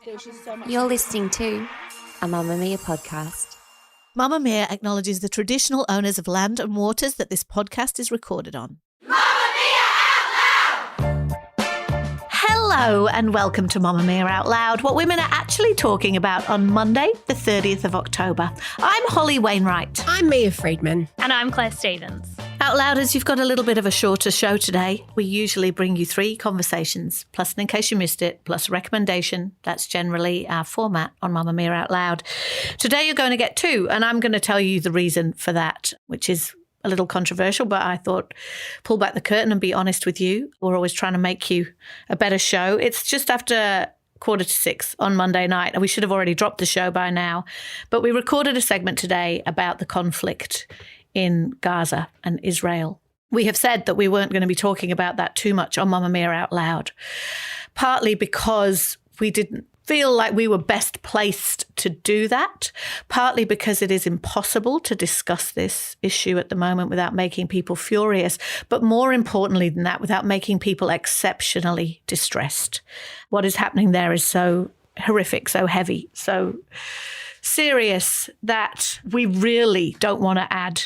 There's just so much. You're listening to a Mamamia podcast. Mamamia acknowledges the traditional owners of land and waters that this podcast is recorded on. Hello and welcome to Mamamia Out Loud, what women are actually talking about on Monday, the 30th of October. I'm Holly Wainwright. I'm Mia Freedman. And I'm Clare Stevens. Out Louders, you've got a little bit of a shorter show today. We usually bring you 3 conversations, plus an in case you missed it, plus a recommendation. That's generally our format on Mamamia Out Loud. Today you're going to get 2, and I'm going to tell you the reason for that, which is a little controversial, but I thought pull back the curtain and be honest with you. We're always trying to make you a better show. It's just after 5:45 on Monday night, and we should have already dropped the show by now. But we recorded a segment today about the conflict in Gaza and Israel. We have said that we weren't going to be talking about that too much on Mamamia Out Loud, partly because we didn't feel like we were best placed to do that, partly because it is impossible to discuss this issue at the moment without making people furious, but more importantly than that, without making people exceptionally distressed. What is happening there is so horrific, so heavy, so serious that we really don't want to add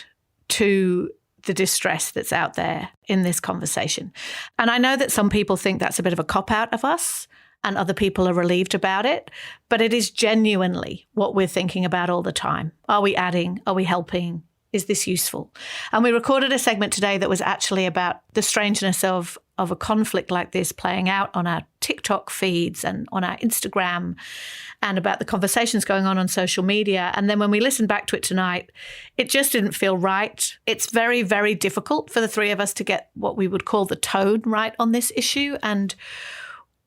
to the distress that's out there in this conversation. And I know that some people think that's a bit of a cop-out of us, and other people are relieved about it, but it is genuinely what we're thinking about all the time. Are we adding? Are we helping? Is this useful? And we recorded a segment today that was actually about the strangeness of a conflict like this playing out on our TikTok feeds and on our Instagram, and about the conversations going on social media. And then when we listened back to it tonight, it just didn't feel right. It's very, very difficult for the 3 of us to get what we would call the tone right on this issue. And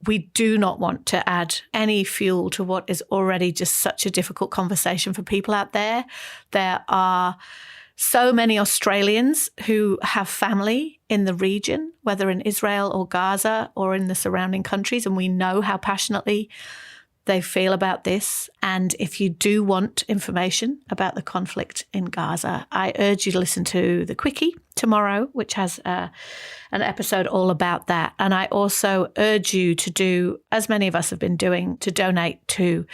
we do not want to add any fuel to what is already just such a difficult conversation for people out there. There are so many Australians who have family in the region, whether in Israel or Gaza or in the surrounding countries, and we know how passionately they feel about this. And if you do want information about the conflict in Gaza, I urge you to listen to the Quickie tomorrow, which has an episode all about that. And I also urge you to do, as many of us have been doing, to donate to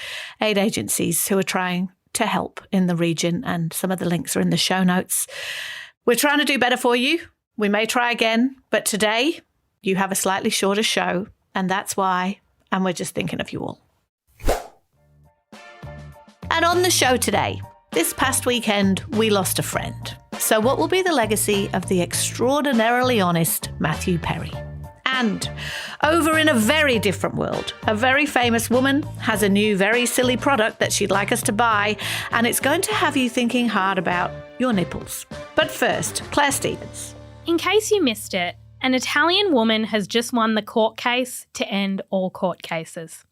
aid agencies who are trying to help in the region. And some of the links are in the show notes. We're trying to do better for you. We may try again, but today you have a slightly shorter show, and that's why. And we're just thinking of you all. And on the show today, this past weekend, we lost a friend. So what will be the legacy of the extraordinarily honest Matthew Perry? And over in a very different world, a very famous woman has a new very silly product that she'd like us to buy, and it's going to have you thinking hard about your nipples. But first, Clare Stevens. In case you missed it, an Italian woman has just won the court case to end all court cases.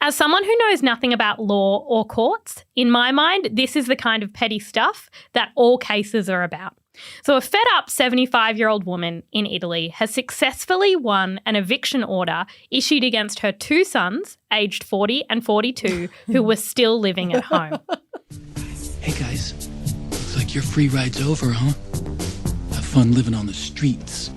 As someone who knows nothing about law or courts, in my mind, this is the kind of petty stuff that all cases are about. So a fed-up 75-year-old woman in Italy has successfully won an eviction order issued against her 2 sons, aged 40 and 42, who were still living at home. Hey guys, looks like your free ride's over, huh? Have fun living on the streets.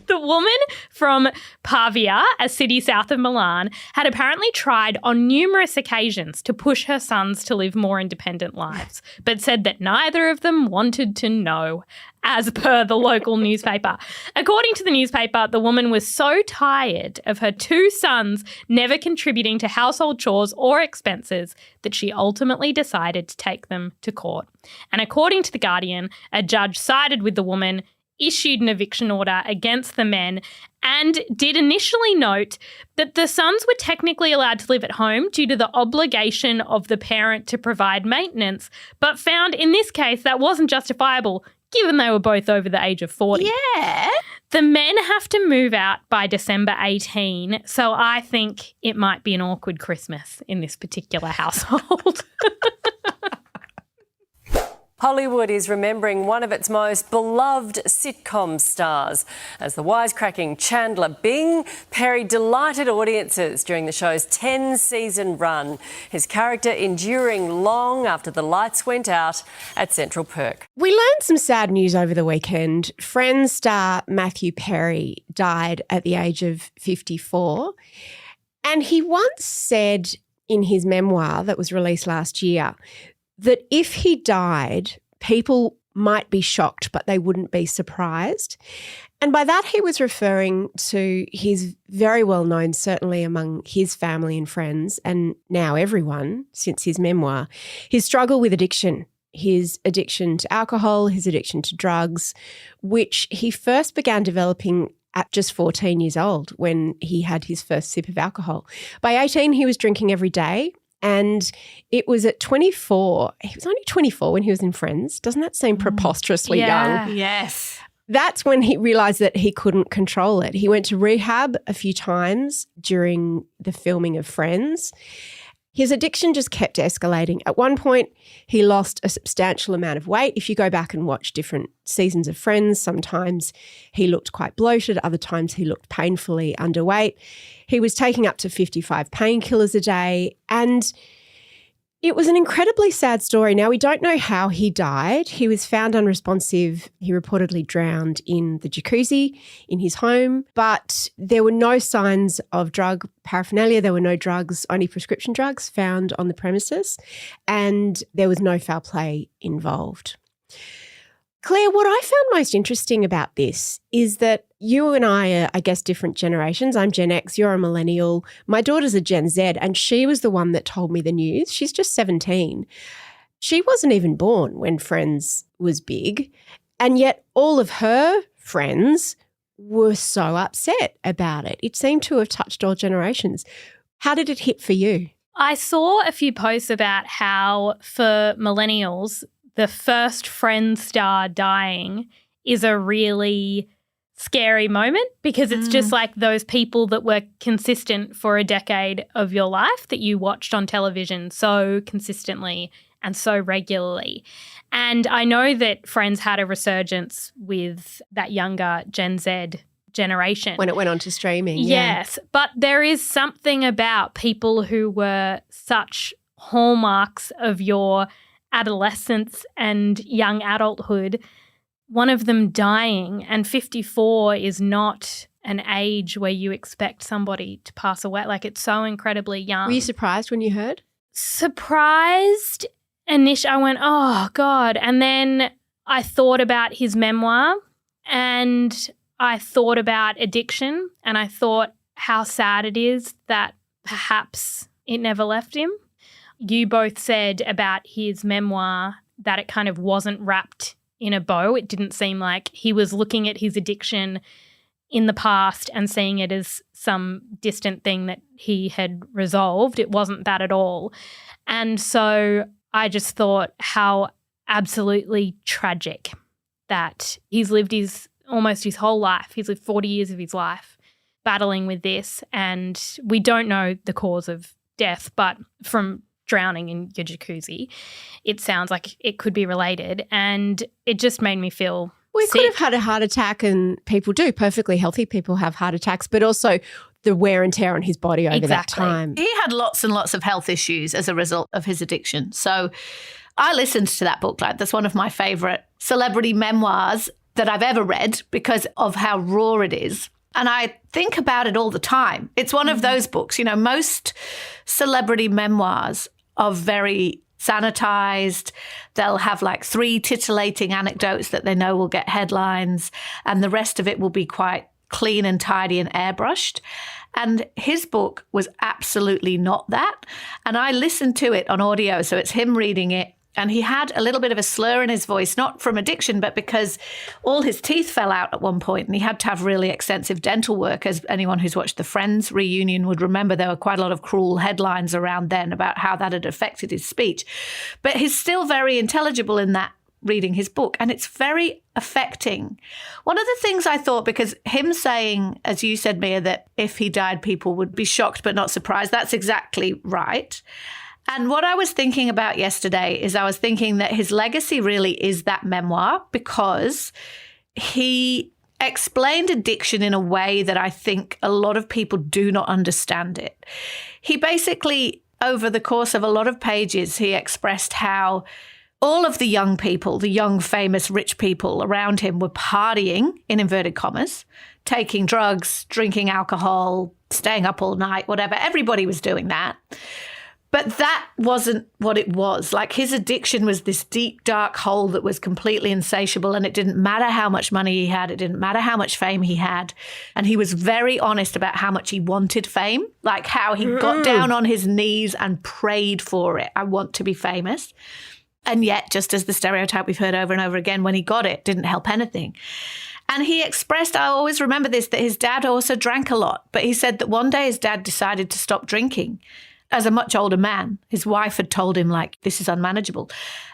The woman from Pavia, a city south of Milan, had apparently tried on numerous occasions to push her sons to live more independent lives, but said that neither of them wanted to know, as per the local newspaper. According to the newspaper, the woman was so tired of her 2 sons never contributing to household chores or expenses that she ultimately decided to take them to court. And according to The Guardian, a judge sided with the woman, issued an eviction order against the men, and did initially note that the sons were technically allowed to live at home due to the obligation of the parent to provide maintenance, but found in this case that wasn't justifiable given they were both over the age of 40. Yeah. The men have to move out by December 18, so I think it might be an awkward Christmas in this particular household. Hollywood is remembering one of its most beloved sitcom stars. As the wisecracking Chandler Bing, Perry delighted audiences during the show's 10-season run, his character enduring long after the lights went out at Central Perk. We learned some sad news over the weekend. Friends star Matthew Perry died at the age of 54. And he once said in his memoir that was released last year that if he died, people might be shocked, but they wouldn't be surprised. And by that, he was referring to his very well known, certainly among his family and friends, and now everyone since his memoir, his struggle with addiction, his addiction to alcohol, his addiction to drugs, which he first began developing at just 14 years old when he had his first sip of alcohol. By 18, he was drinking every day. And it was at 24. He was only 24 when he was in Friends. Doesn't that seem preposterously young? Yes. That's when he realised that he couldn't control it. He went to rehab a few times during the filming of Friends. His addiction just kept escalating. At one point, he lost a substantial amount of weight. If you go back and watch different seasons of Friends, sometimes he looked quite bloated, other times he looked painfully underweight. He was taking up to 55 painkillers a day, and it was an incredibly sad story. Now, we don't know how he died. He was found unresponsive. He reportedly drowned in the jacuzzi in his home, but there were no signs of drug paraphernalia. There were no drugs, only prescription drugs found on the premises, and there was no foul play involved. Claire, what I found most interesting about this is that you and I are, I guess, different generations. I'm Gen X, you're a millennial. My daughter's a Gen Z, and she was the one that told me the news. She's just 17. She wasn't even born when Friends was big, and yet all of her friends were so upset about it. It seemed to have touched all generations. How did it hit for you? I saw a few posts about how for millennials, the first Friends star dying is a really scary moment because it's just like those people that were consistent for a decade of your life that you watched on television so consistently and so regularly. And I know that Friends had a resurgence with that younger Gen Z generation. When it went on to streaming. Yes, but there is something about people who were such hallmarks of your adolescence and young adulthood, one of them dying, and 54 is not an age where you expect somebody to pass away. Like, it's so incredibly young. Were you surprised when you heard? Surprised. Initially, I went, oh, God. And then I thought about his memoir and I thought about addiction and I thought how sad it is that perhaps it never left him. You both said about his memoir that it kind of wasn't wrapped in a bow. It didn't seem like he was looking at his addiction in the past and seeing it as some distant thing that he had resolved. It wasn't that at all. And so I just thought how absolutely tragic that he's lived almost his whole life. He's lived 40 years of his life battling with this, and we don't know the cause of death, but from drowning in your jacuzzi, it sounds like it could be related, and it just made me feel sick. Could have had a heart attack, and people do. Perfectly healthy people have heart attacks, but also the wear and tear on his body over that time. He had lots and lots of health issues as a result of his addiction. So I listened to that book. Like, that's one of my favourite celebrity memoirs that I've ever read because of how raw it is. And I think about it all the time. It's one of those books, you know, most celebrity memoirs are very sanitized. They'll have like 3 titillating anecdotes that they know will get headlines, and the rest of it will be quite clean and tidy and airbrushed. And his book was absolutely not that. And I listened to it on audio, so it's him reading it. And he had a little bit of a slur in his voice, not from addiction, but because all his teeth fell out at one point and he had to have really extensive dental work. As anyone who's watched the Friends reunion would remember, there were quite a lot of cruel headlines around then about how that had affected his speech. But he's still very intelligible in that, reading his book, and it's very affecting. One of the things I thought, because him saying, as you said, Mia, that if he died, people would be shocked but not surprised, that's exactly right. And what I was thinking about yesterday is I was thinking that his legacy really is that memoir, because he explained addiction in a way that I think a lot of people do not understand it. He basically, over the course of a lot of pages, he expressed how all of the young people, the young, famous, rich people around him were partying, in inverted commas, taking drugs, drinking alcohol, staying up all night, whatever. Everybody was doing that. But that wasn't what it was. Like, his addiction was this deep, dark hole that was completely insatiable, and it didn't matter how much money he had. It didn't matter how much fame he had. And he was very honest about how much he wanted fame, like how he got down on his knees and prayed for it. I want to be famous. And yet, just as the stereotype we've heard over and over again, when he got it, didn't help anything. And he expressed, I always remember this, that his dad also drank a lot. But he said that one day his dad decided to stop drinking. As a much older man, his wife had told him, like, this is unmanageable.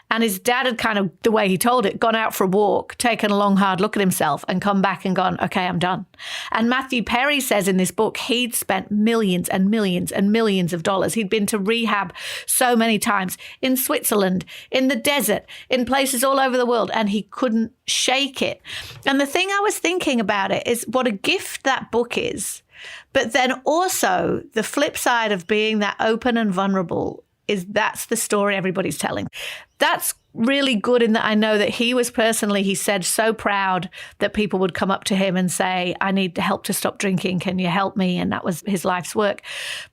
And his dad had kind of, the way he told it, gone out for a walk, taken a long, hard look at himself and come back and gone, okay, I'm done. And Matthew Perry says in this book, he'd spent millions and millions and millions of dollars. He'd been to rehab so many times in Switzerland, in the desert, in places all over the world, and he couldn't shake it. And the thing I was thinking about it is what a gift that book is. But then also the flip side of being that open and vulnerable is that's the story everybody's telling. That's really good in that I know that he was personally, he said, so proud that people would come up to him and say, I need help to stop drinking. Can you help me? And that was his life's work.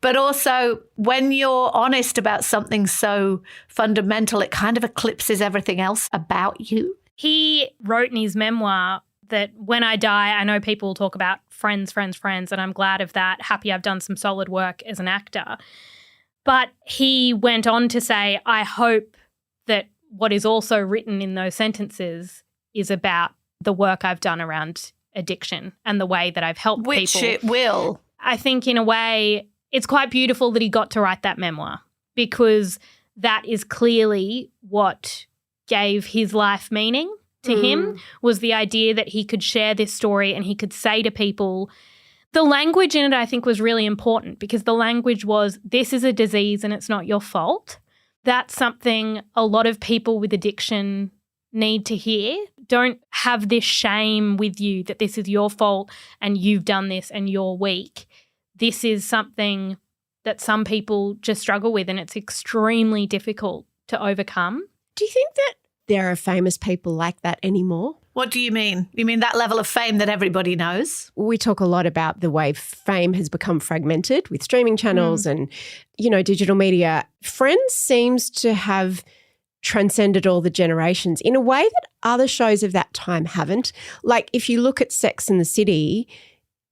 But also when you're honest about something so fundamental, it kind of eclipses everything else about you. He wrote in his memoir that when I die, I know people will talk about friends, and I'm glad of that. Happy I've done some solid work as an actor. But he went on to say, I hope that what is also written in those sentences is about the work I've done around addiction and the way that I've helped people. Which it will. I think in a way it's quite beautiful that he got to write that memoir because that is clearly what gave his life meaning. To him was the idea that he could share this story and he could say to people, the language in it I think was really important because the language was, this is a disease and it's not your fault. That's something a lot of people with addiction need to hear. Don't have this shame with you that this is your fault and you've done this and you're weak. This is something that some people just struggle with and it's extremely difficult to overcome. Do you think that there are famous people like that anymore? What do you mean? You mean that level of fame that everybody knows? We talk a lot about the way fame has become fragmented with streaming channels and, digital media. Friends seems to have transcended all the generations in a way that other shows of that time haven't. Like if you look at Sex and the City,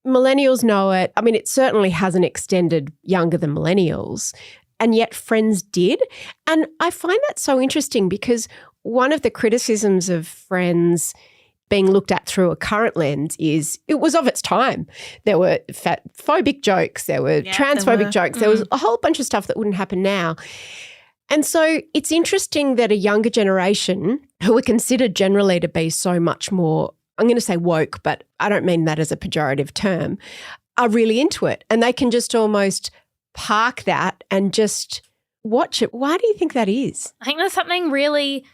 millennials know it. I mean, it certainly hasn't extended younger than millennials, and yet Friends did. And I find that so interesting because one of the criticisms of Friends being looked at through a current lens is it was of its time. There were phobic jokes, there were transphobic jokes, there was a whole bunch of stuff that wouldn't happen now. And so it's interesting that a younger generation who are considered generally to be so much more, I'm going to say woke, but I don't mean that as a pejorative term, are really into it. And they can just almost park that and just watch it. Why do you think that is? I think there's something really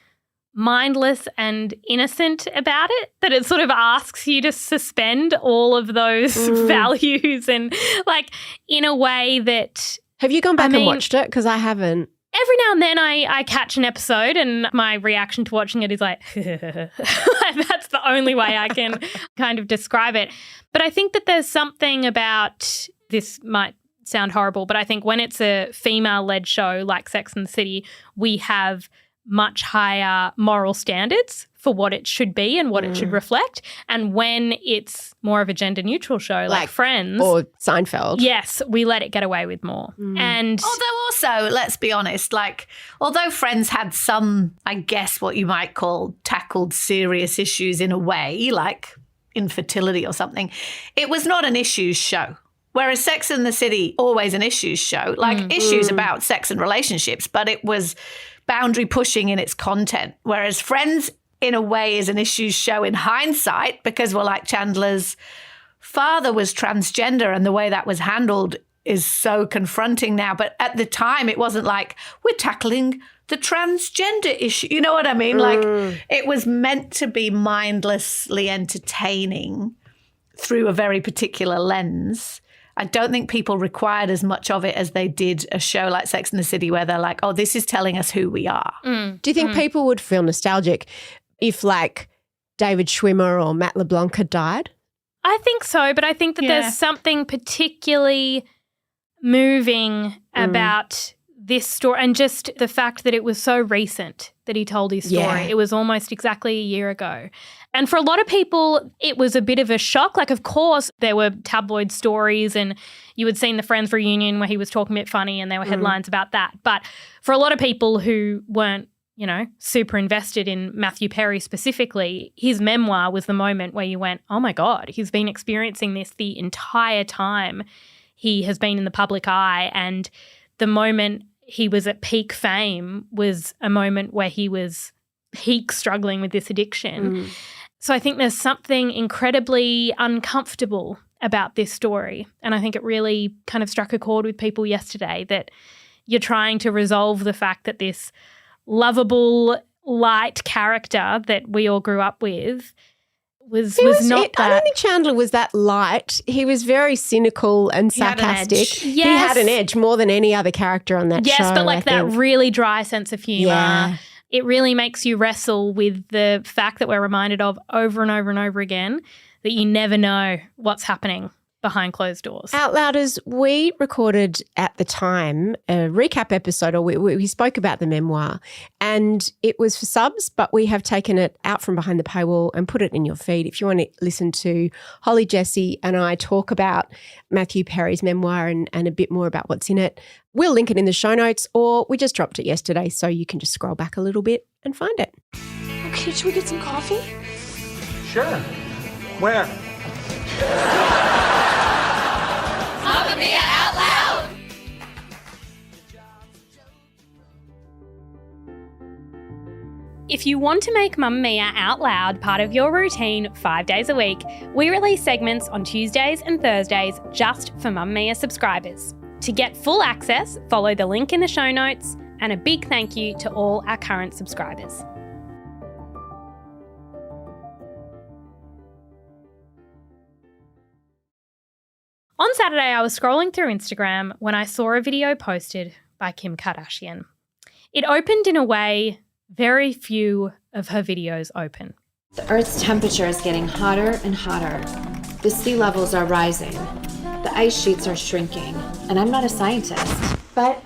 mindless and innocent about it, that it sort of asks you to suspend all of those values and like in a way that... Have you gone back and watched it? Because I haven't. Every now and then I catch an episode and my reaction to watching it is like, that's the only way I can kind of describe it. But I think that there's something about, this might sound horrible, but I think when it's a female-led show like Sex and the City, we have much higher moral standards for what it should be and what it should reflect. And when it's more of a gender-neutral show like Friends or Seinfeld, yes, we let it get away with more. And although also, let's be honest, like although Friends had some, I guess what you might call tackled serious issues in a way, like infertility or something, it was not an issues show. Whereas Sex and the City, always an issues show, like issues about sex and relationships, but it was boundary pushing in its content. Whereas Friends, in a way, is an issues show in hindsight because we're like, Chandler's father was transgender and the way that was handled is so confronting now. But at the time, it wasn't like, we're tackling the transgender issue. You know what I mean? Like it was meant to be mindlessly entertaining through a very particular lens. I don't think people required as much of it as they did a show like Sex and the City where they're like, oh, this is telling us who we are. Do you think people would feel nostalgic if like David Schwimmer or Matt LeBlanc had died? I think so, but I think that there's something particularly moving about this story and just the fact that it was so recent that he told his story. Yeah. It was almost exactly a year ago. And for a lot of people, it was a bit of a shock. Like, of course, there were tabloid stories and you had seen the Friends reunion where he was talking a bit funny and there were headlines about that. But for a lot of people who weren't, super invested in Matthew Perry specifically, his memoir was the moment where you went, oh my God, he's been experiencing this the entire time he has been in the public eye. And the moment he was at peak fame was a moment where he was peak struggling with this addiction. So I think there's something incredibly uncomfortable about this story. And I think it really kind of struck a chord with people yesterday that you're trying to resolve the fact that this lovable, light character that we all grew up with was not that. I don't think Chandler was that light. He was very cynical and sarcastic. He had an edge more than any other character on that show. Yes, but like that really dry sense of humour. Yeah. It really makes you wrestle with the fact that we're reminded of over and over and over again that you never know what's happening behind closed doors. Outlouders, we recorded at the time a recap episode, or we spoke about the memoir, and it was for subs, but we have taken it out from behind the paywall and put it in your feed. If you want to listen to Holly, Jesse and I talk about Matthew Perry's memoir and a bit more about what's in it, we'll link it in the show notes, or we just dropped it yesterday, so you can just scroll back a little bit and find it. Okay, should we get some coffee? Sure. Where? Mamamia out loud! If you want to make Mamamia Out Loud part of your routine 5 days a week, we release segments on Tuesdays and Thursdays just for Mamamia subscribers. To get full access, follow the link in the show notes, and a big thank you to all our current subscribers. On Saturday, I was scrolling through Instagram when I saw a video posted by Kim Kardashian. It opened in a way very few of her videos open. The Earth's temperature is getting hotter and hotter. The sea levels are rising. The ice sheets are shrinking. And I'm not a scientist, but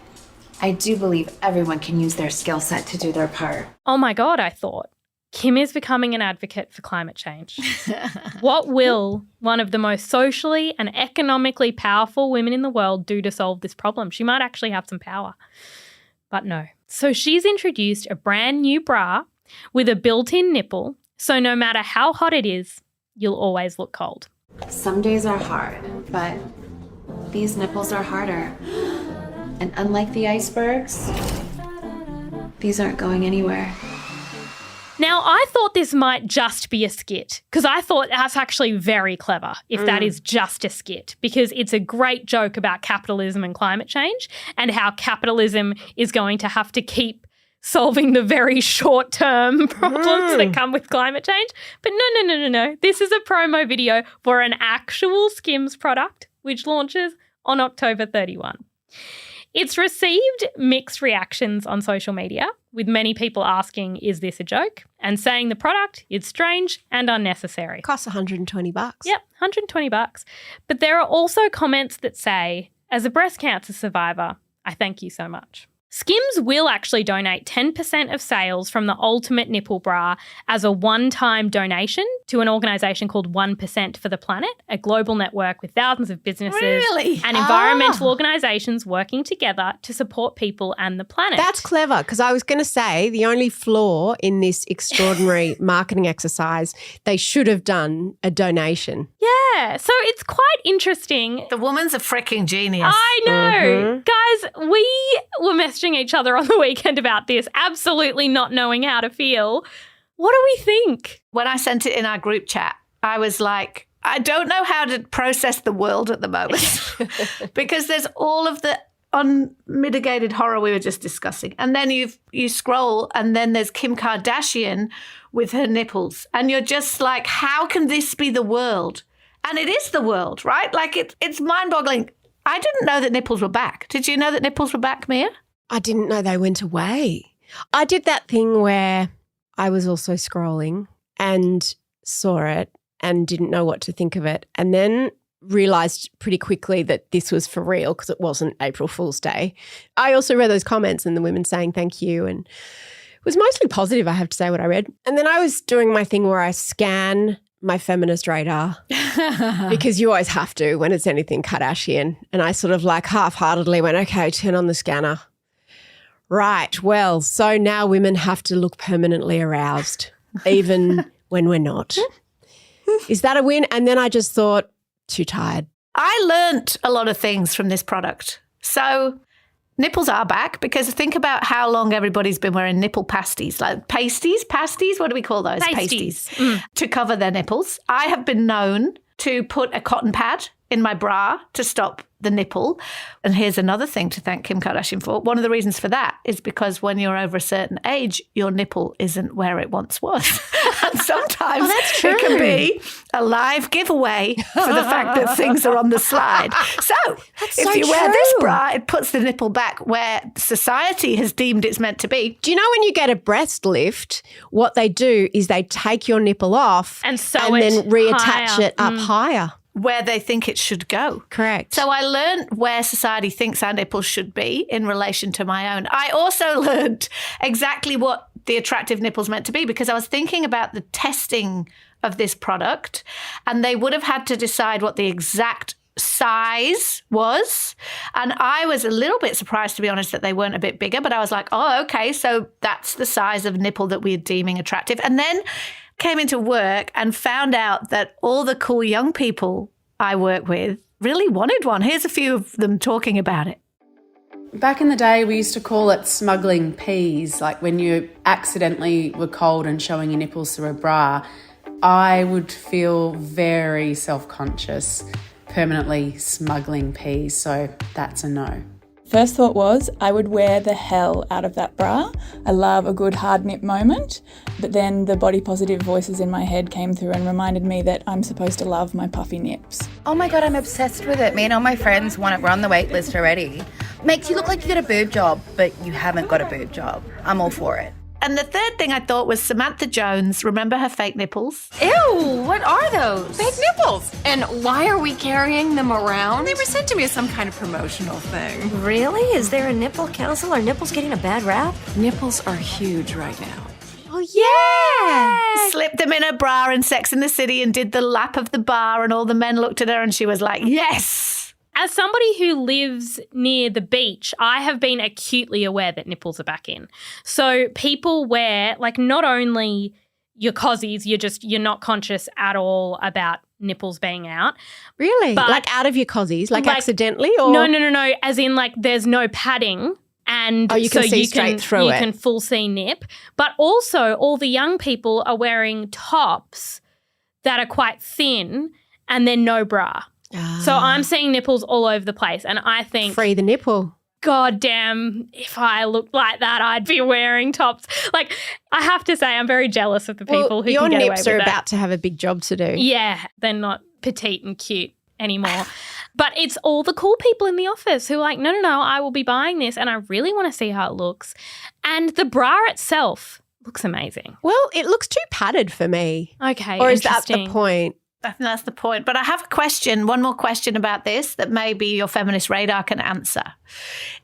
I do believe everyone can use their skill set to do their part. Oh my God, I thought. Kim is becoming an advocate for climate change. What will one of the most socially and economically powerful women in the world do to solve this problem? She might actually have some power. But no. So she's introduced a brand new bra with a built-in nipple, so no matter how hot it is, you'll always look cold. Some days are hard, but these nipples are harder. And unlike the icebergs, these aren't going anywhere. Now, I thought this might just be a skit because I thought that's actually very clever if that is just a skit, because it's a great joke about capitalism and climate change and how capitalism is going to have to keep solving the very short-term problems that come with climate change. But no. This is a promo video for an actual SKIMS product which launches on October 31. It's received mixed reactions on social media, with many people asking, is this a joke? And saying the product is strange and unnecessary. It costs $120. Yep, $120. But there are also comments that say, as a breast cancer survivor, I thank you so much. SKIMS will actually donate 10% of sales from the Ultimate Nipple Bra as a one-time donation to an organisation called 1% for the Planet, a global network with thousands of businesses and environmental organisations working together to support people and the planet. That's clever, because I was going to say the only flaw in this extraordinary marketing exercise, they should have done a donation. Yeah, so it's quite interesting. The woman's a freaking genius. I know. Guys, we were messaging each other on the weekend about this, absolutely not knowing how to feel. What do we think? When I sent it in our group chat, I was like, I don't know how to process the world at the moment because there's all of the unmitigated horror we were just discussing. And then you scroll and then there's Kim Kardashian with her nipples. And you're just like, how can this be the world? And it is the world, right? Like it's mind-boggling. I didn't know that nipples were back. Did you know that nipples were back, Mia? I didn't know they went away. I did that thing where I was also scrolling and saw it and didn't know what to think of it. And then realised pretty quickly that this was for real because it wasn't April Fool's Day. I also read those comments and the women saying thank you, and it was mostly positive, I have to say, what I read. And then I was doing my thing where I scan my feminist radar because you always have to when it's anything Kardashian. And I sort of like half-heartedly went, okay, turn on the scanner. Right, well, so now women have to look permanently aroused even when we're not. Is that a win? And then I just thought, too tired. I learnt a lot of things from this product. So nipples are back because think about how long everybody's been wearing nipple pasties, like pasties, what do we call those? Pasties. To cover their nipples. I have been known to put a cotton pad in my bra to stop the nipple. And here's another thing to thank Kim Kardashian for. One of the reasons for that is because when you're over a certain age, your nipple isn't where it once was. And sometimes it can be a live giveaway for the fact that things are on the slide. So if you wear this bra, it puts the nipple back where society has deemed it's meant to be. Do you know when you get a breast lift, what they do is they take your nipple off and then reattach it up higher. Where they think it should go. Correct. So I learned where society thinks our nipples should be in relation to my own. I also learned exactly what the attractive nipples meant to be because I was thinking about the testing of this product and they would have had to decide what the exact size was. And I was a little bit surprised, to be honest, that they weren't a bit bigger, but I was like, oh, okay, so that's the size of nipple that we're deeming attractive. And then came into work and found out that all the cool young people I work with really wanted one. Here's a few of them talking about it. Back in the day, we used to call it smuggling peas, like when you accidentally were cold and showing your nipples through a bra. I would feel very self-conscious permanently smuggling peas, so that's a no. First thought was I would wear the hell out of that bra. I love a good hard nip moment, but then the body positive voices in my head came through and reminded me that I'm supposed to love my puffy nips. Oh my God, I'm obsessed with it. Me and all my friends want it. We're on the wait list already. Makes you look like you got a boob job, but you haven't got a boob job. I'm all for it. And the third thing I thought was Samantha Jones. Remember her fake nipples? Ew, what are those? Fake nipples. And why are we carrying them around? They were sent to me as some kind of promotional thing. Really? Is there a nipple council? Are nipples getting a bad rap? Nipples are huge right now. Oh, yeah. Slipped them in her bra in Sex and the City and did the lap of the bar and all the men looked at her and she was like, yes. As somebody who lives near the beach, I have been acutely aware that nipples are back in. So people wear, like, not only your cozies, you're not conscious at all about nipples being out. Really? But like out of your cozies, like accidentally? Or No. As in, like, there's no padding. And you can see straight through it. You can full see nip. But also all the young people are wearing tops that are quite thin and then no bra. So I'm seeing nipples all over the place and I think free the nipple. God damn, if I looked like that, I'd be wearing tops. Like, I have to say I'm very jealous of the people who can get away with that. Your nips are about to have a big job to do. Yeah, they're not petite and cute anymore. But it's all the cool people in the office who are like, no, I will be buying this and I really want to see how it looks. And the bra itself looks amazing. Well, it looks too padded for me. Okay, or is that the point? I think that's the point. But I have a question, one more question about this that maybe your feminist radar can answer.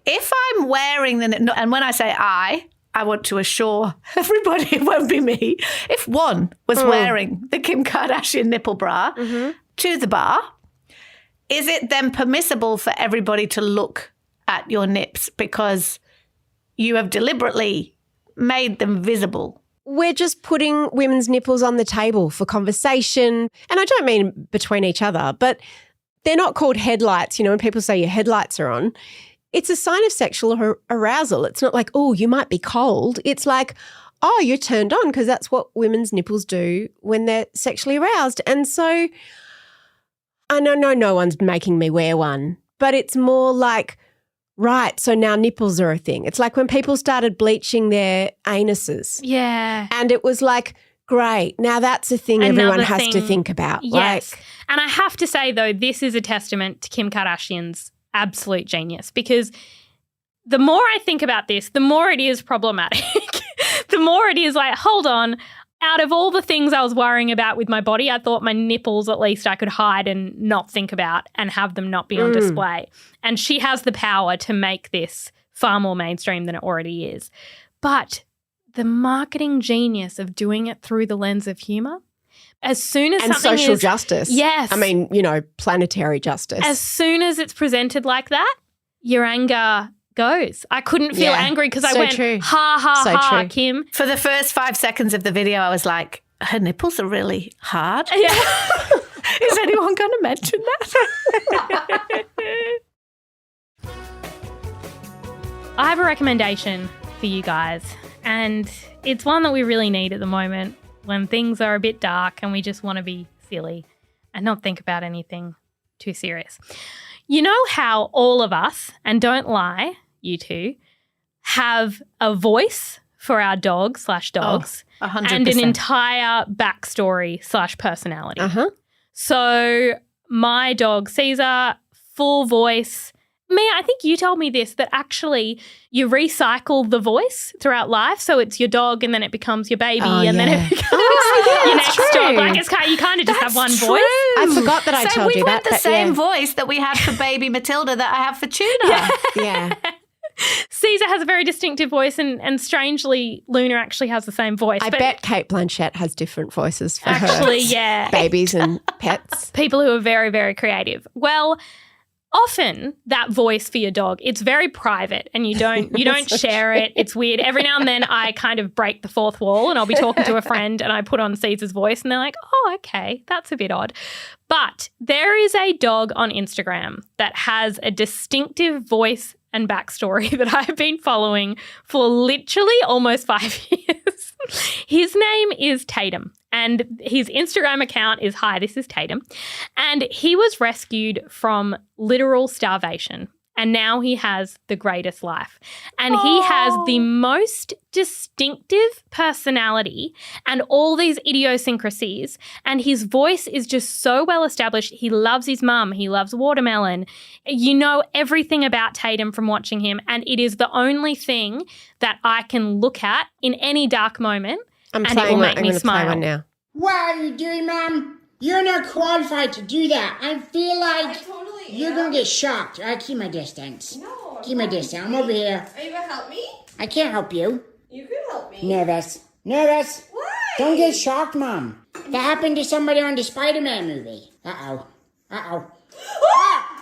If I'm wearing and when I say I want to assure everybody it won't be me. If one was wearing the Kim Kardashian nipple bra to the bar, is it then permissible for everybody to look at your nips because you have deliberately made them visible? We're just putting women's nipples on the table for conversation. And I don't mean between each other, but they're not called headlights. You know, when people say your headlights are on, it's a sign of sexual arousal. It's not like, oh, you might be cold. It's like, oh, you're turned on because that's what women's nipples do when they're sexually aroused. And so I know no one's making me wear one, but it's more like, right, so now nipples are a thing. It's like when people started bleaching their anuses. Yeah. And it was like, great, now that's a thing everyone has to think about. Yes. And I have to say, though, this is a testament to Kim Kardashian's absolute genius because the more I think about this, the more it is problematic. The more it is like, hold on, out of all the things I was worrying about with my body, I thought my nipples at least I could hide and not think about and have them not be on display. And she has the power to make this far more mainstream than it already is. But the marketing genius of doing it through the lens of humour, as soon as and something social is, justice. Yes. I mean, you know, planetary justice. As soon as it's presented like that, your anger goes. I couldn't feel angry because I went, true. ha, ha, So ha, true. Kim. For the first 5 seconds of the video, I was like, her nipples are really hard. Yeah. Is anyone going to mention that? I have a recommendation for you guys, and it's one that we really need at the moment when things are a bit dark and we just want to be silly and not think about anything too serious. You know how all of us, and don't lie, you two, have a voice for our dog/dogs 100%. and an entire backstory/personality. So my dog, Caesar, full voice. Mia, I think you told me this, that actually you recycle the voice throughout life. So it's your dog and then it becomes your baby and then it becomes your next dog. Like you kind of just have one voice. I forgot that I told you that. So we went the same voice that we had for baby Matilda that I have for Tuna. Yeah. Caesar has a very distinctive voice and strangely Luna actually has the same voice. I bet Kate Blanchett has different voices for actually, her babies and pets. People who are very, very creative. Well, often that voice for your dog, it's very private and you don't share it. It's weird. Every now and then I kind of break the fourth wall and I'll be talking to a friend and I put on Caesar's voice and they're like, oh, okay, that's a bit odd. But there is a dog on Instagram that has a distinctive voice and backstory that I've been following for literally almost 5 years. His name is Tatum and his Instagram account is Hi, this is Tatum. And he was rescued from literal starvation and now he has the greatest life. And he has the most distinctive personality and all these idiosyncrasies. And his voice is just so well established. He loves his mum. He loves watermelon. You know everything about Tatum from watching him. And it is the only thing that I can look at in any dark moment and it will make me smile. Play one now. What are you doing, Mum? You're not qualified to do that. I feel like you're going to get shocked. I keep my distance. No. Keep my distance. I'm over here. Are you going to help me? I can't help you. You could help me. Nervous. Why? Don't get shocked, Mom. That happened to somebody on the Spider-Man movie. Uh-oh.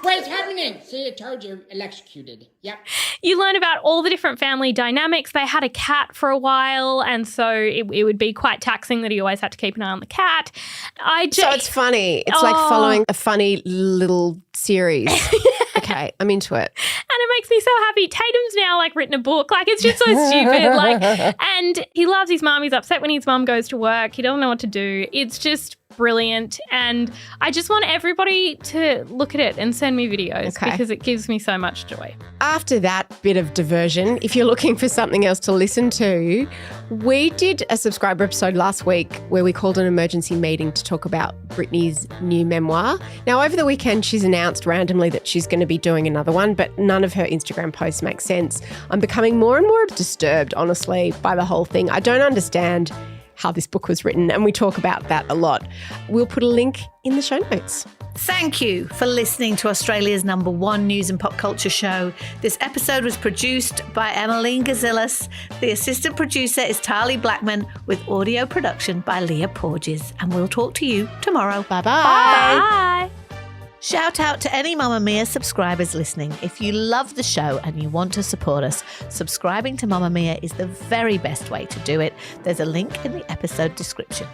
Wait, it's happening. See, I told you. Electrocuted. Yep. You learn about all the different family dynamics. They had a cat for a while, and so it would be quite taxing that he always had to keep an eye on the cat. So it's funny. It's like following a funny little series. Okay, I'm into it. And it makes me so happy. Tatum's now written a book. It's just so stupid. And he loves his mum. He's upset when his mum goes to work. He doesn't know what to do. It's just brilliant. And I just want everybody to look at it and send me videos because it gives me so much joy. After that bit of diversion, if you're looking for something else to listen to, we did a subscriber episode last week where we called an emergency meeting to talk about Britney's new memoir. Now, over the weekend, she's announced randomly that she's going to be doing another one, but none of her Instagram posts make sense. I'm becoming more and more disturbed, honestly, by the whole thing. I don't understand how this book was written, and we talk about that a lot. We'll put a link in the show notes. Thank you for listening to Australia's #1 news and pop culture show. This episode was produced by Emeline Gazilas. The assistant producer is Tahli Blackman with audio production by Leah Porges. And we'll talk to you tomorrow. Bye-bye. Bye. Shout out to any Mamamia subscribers listening. If you love the show and you want to support us, subscribing to Mamamia is the very best way to do it. There's a link in the episode description.